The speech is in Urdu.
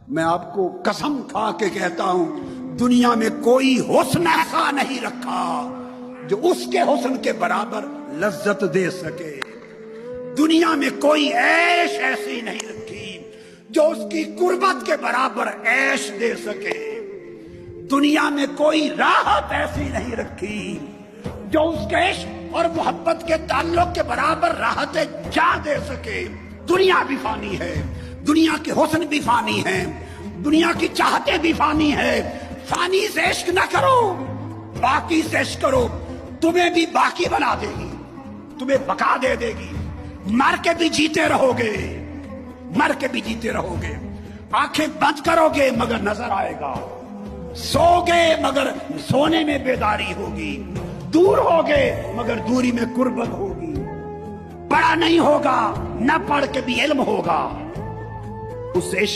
میں آپ کو قسم کھا کے کہتا ہوں دنیا میں کوئی حسن ایسا نہیں رکھا جو اس کے حسن کے برابر لذت دے سکے. دنیا میں کوئی عیش ایسی نہیں رکھی جو اس کی قربت کے برابر عیش دے سکے. دنیا میں کوئی راحت ایسی نہیں رکھی جو اس کے عشق اور محبت کے تعلق کے برابر راحت جا دے سکے. دنیا بھی فانی ہے، دنیا کے حسن بھی فانی ہے، دنیا کی چاہتے بھی فانی ہے. فانی سے عشق نہ کرو، باقی سے عشق کرو. تمہیں بھی باقی بنا دے گی، تمہیں بقا دے دے گی. مر کے بھی جیتے رہو گے، مر کے بھی جیتے رہو گے. آنکھیں بند کرو گے مگر نظر آئے گا، سو گے مگر سونے میں بیداری ہوگی. دور ہوگے مگر دوری میں قربت ہوگی. پڑھا نہیں ہوگا، نہ پڑھ کے بھی علم ہوگا. اس عشق